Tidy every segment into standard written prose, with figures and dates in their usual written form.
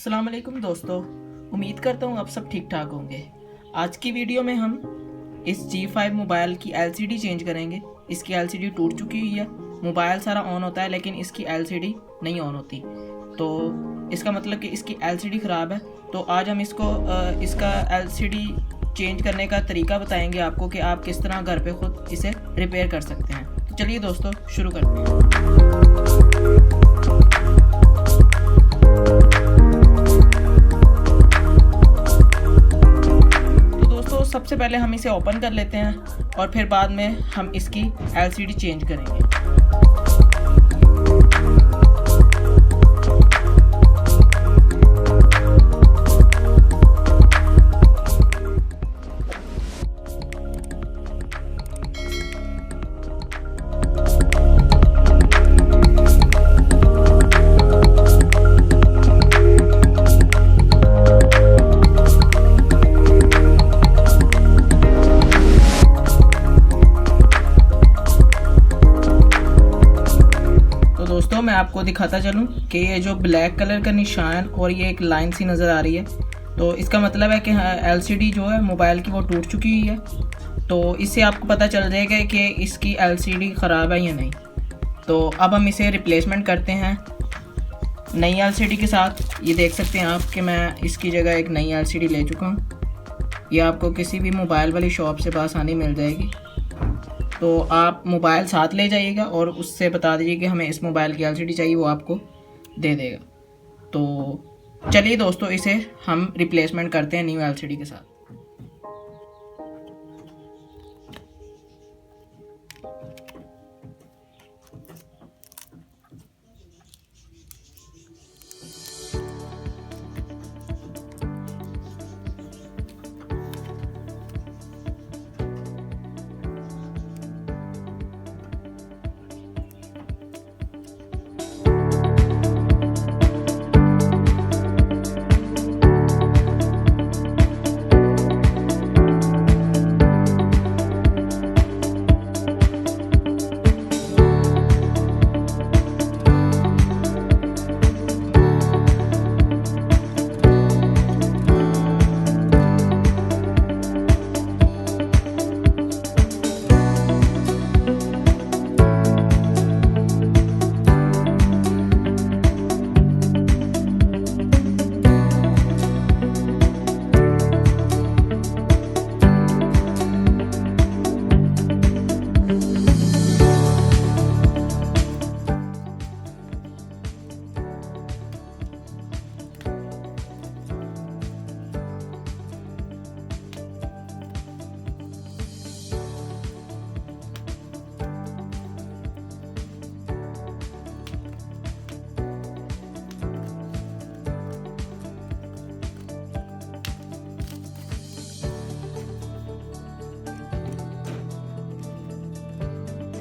अस्सलाम वालेकुम दोस्तों, उम्मीद करता हूँ आप सब ठीक ठाक होंगे। आज की वीडियो में हम इस G5 मोबाइल की LCD चेंज करेंगे। इसकी LCD टूट चुकी हुई है। मोबाइल सारा ऑन होता है लेकिन इसकी LCD नहीं ऑन होती, तो इसका मतलब कि इसकी LCD ख़राब है। तो आज हम इसका LCD चेंज करने का तरीका बताएंगे आपको कि आप किस तरह घर पे खुद इसे रिपेयर कर सकते हैं। तो चलिए दोस्तों शुरू करते हैं। सबसे पहले हम इसे ओपन कर लेते हैं और फिर बाद में हम इसकी LCD चेंज करेंगे। दोस्तों मैं आपको दिखाता चलूं कि ये जो ब्लैक कलर का निशान और ये एक लाइन सी नज़र आ रही है, तो इसका मतलब है कि LCD जो है मोबाइल की वो टूट चुकी हुई है। तो इससे आपको पता चल जाएगा कि इसकी LCD ख़राब है या नहीं। तो अब हम इसे रिप्लेसमेंट करते हैं नई LCD के साथ। ये देख सकते हैं आप कि मैं इसकी जगह एक नई LCD ले चुका हूँ। ये आपको किसी भी मोबाइल वाली शॉप से आसानी मिल जाएगी। तो आप मोबाइल साथ ले जाइएगा और उससे बता दीजिए कि हमें इस मोबाइल की LCD चाहिए, वो आपको दे देगा। तो चलिए दोस्तों इसे हम रिप्लेसमेंट करते हैं न्यू LCD के साथ।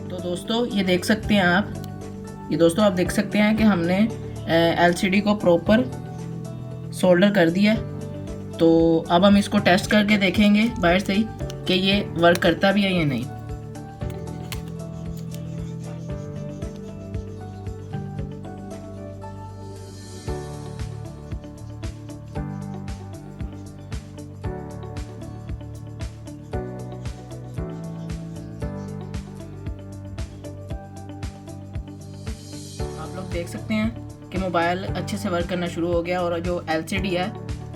तो दोस्तों ये देख सकते हैं आप देख सकते हैं कि हमने LCD को प्रॉपर सोल्डर कर दिया है। तो अब हम इसको टेस्ट करके देखेंगे बाहर से ही कि ये वर्क करता भी है या नहीं। आप लोग देख सकते हैं कि मोबाइल अच्छे से वर्क करना शुरू हो गया और जो LCD है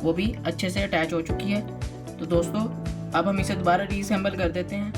वो भी अच्छे से अटैच हो चुकी है। तो दोस्तों अब हम इसे दोबारा रीअसेंबल कर देते हैं।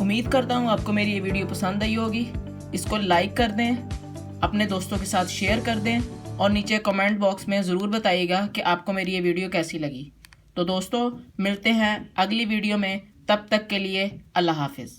उम्मीद करता हूँ आपको मेरी ये वीडियो पसंद आई होगी। इसको लाइक कर दें, अपने दोस्तों के साथ शेयर कर दें और नीचे कमेंट बॉक्स में ज़रूर बताइएगा कि आपको मेरी ये वीडियो कैसी लगी। तो दोस्तों मिलते हैं अगली वीडियो में, तब तक के लिए अल्लाह हाफिज़।